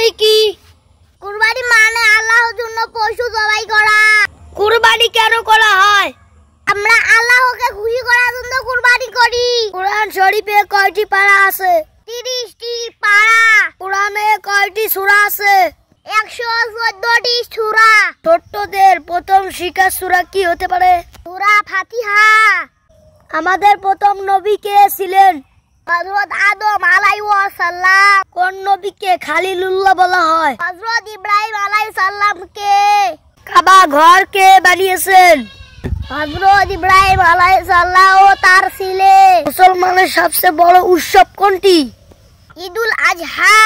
কুরবানি কি? কুরবানি মানে আল্লাহর জন্য পশু জবাই করা। কুরবানি কেন করা হয়? আমরা আল্লাহকে খুশি করার জন্য কুরবানি করি। কোরআন শরীফে কয়টি পারা আছে? 30টি পারা। কোরআনে কয়টি সূরা আছে? 114টি সূরা। ছোটদের প্রথম শিক্ষা সূরা কি হতে পারে? সূরা ফাতিহা। আমাদের প্রথম নবী কে ছিলেন? হযরত আদম আলাইহিস সালাম। কোন নবীকে খলিলুল্লাহ বলা হয়? হযরত ইব্রাহিম আলাইহিস সালামকে। কাবা ঘর কে বানিয়েছেন? হযরত ইব্রাহিম আলাইহিস সালাম ও তার ছেলে। মুসলমানের সবচেয়ে বড় উৎসব কোনটি? ঈদুল আজহা।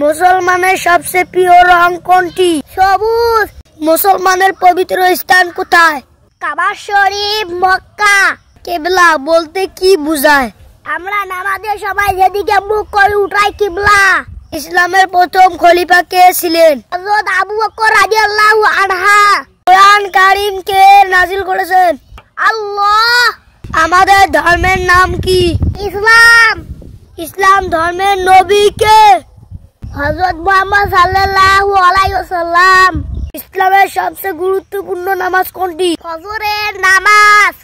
মুসলমানের সবচেয়ে প্রিয় রং কোনটি? সবুজ। মুসলমানের পবিত্র স্থান কোথায়? কাবা শরীফ, মক্কা। কিবলা বলতে কি বোঝায়? আমরা নামাজের সময় যেদিকে মুখ করে উঠাই কিবলা। ইসলামের প্রথম খলিফা কে ছিলেন? হযরত আবু বকর রাদিয়াল্লাহু আনহু। কোরআন কারীম কে নাযিল করেছেন? আল্লাহ। আমাদের ধর্মের নাম কি? ইসলাম। ইসলাম ধর্মের নবী কে? হযরত মুহাম্মদ সাল্লাল্লাহু আলাইহি ওয়াসাল্লাম। ইসলামের সবচেয়ে গুরুত্বপূর্ণ নামাজ কোনটি? ফজরের নামাজ।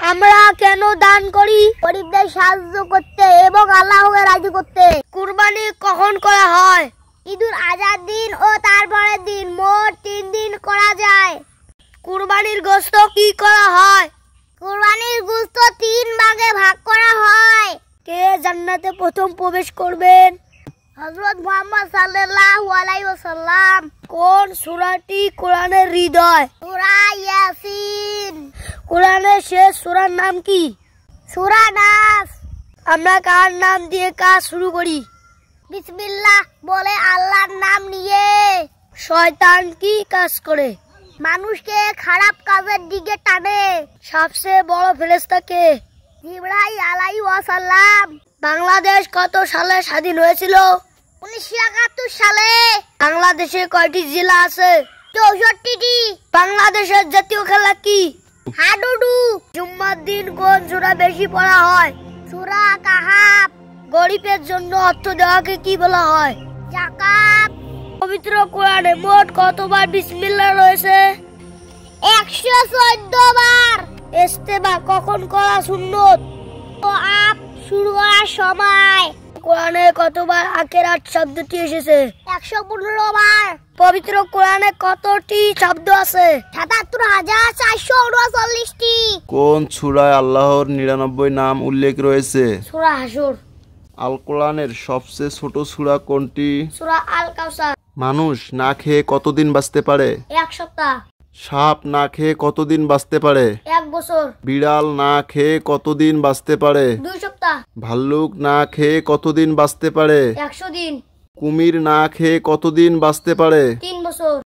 আমরা কেন দান করি? গরিবদের সাহায্য করতে এবং আল্লাহকে রাজি করতে। কুরবানি কখন করা হয়? ঈদুল আজহার দিন ও তারপরের দিন, মোট 3 দিন করা যায়। কুরবানির গোশত কি করা হয়? কুরবানির গোশত 3 ভাগে ভাগ করা হয়। কে জান্নাতে প্রথম প্রবেশ করবেন? হযরত মুহাম্মদ সাল্লাল্লাহু আলাইহি ওয়াসাল্লাম। কোন সূরাটি কোরআনের হৃদয়? সূরা ইয়াসিন। কোরআনের শেষ সূরার নাম কি? সূরা নাস। আমরা কার নাম দিয়ে কাজ শুরু করি? বিসমিল্লাহ বলে আল্লাহর নাম নিয়ে। শয়তান কি কাজ করে? মানুষকে খারাপ কাজের দিকে টানে। সবচেয়ে বড় ফেরেশতা কে? জিবরাইল আলাইহিস সালাম। বাংলাদেশ কত সালে স্বাধীন হয়েছিল? 1971 সালে। বাংলাদেশে কয়টি জেলা আছে? 64টি। বাংলাদেশের জাতীয় খেলা কি? হাডুডু। জুম্মার দিন কোন সূরা বেশি পড়া হয়? সূরা কাহাফ। গরিবের জন্য অর্থ দেওয়াকে কি বলা হয়? যাকাত। পবিত্র কোরআনে মোট কতবার বিসমিল্লাহ রয়েছে? 114 বার। ইস্তেমা কখন করা সুন্নত? আপ শুরু হওয়ার সময়। কোরআনে কতবার আখিরাত শব্দটি এসেছে? 115 বার। পবিত্র কোরআনে কতটি শব্দ আছে? ৭৭,৪৩৯টি। কোন সূরায় আল্লাহর 99 নাম উল্লেখ রয়েছে? সূরা হাশর। আল কোরআনের সবচেয়ে ছোট সূরা কোনটি? সূরা আল কাউসার। মানুষ না খেয়ে কতদিন বাঁচতে পারে? 1 সপ্তাহ। সাপ না খেয়ে কতদিন বাঁচতে পারে? 1 বছর। বিড়াল না খেয়ে কতদিন বাঁচতে পারে? 2 সপ্তাহ। ভাল্লুক না খেয়ে কতদিন বাঁচতে পারে? 100 দিন। কুমির না খেয়ে কতদিন বাঁচতে পারে? 3 বছর।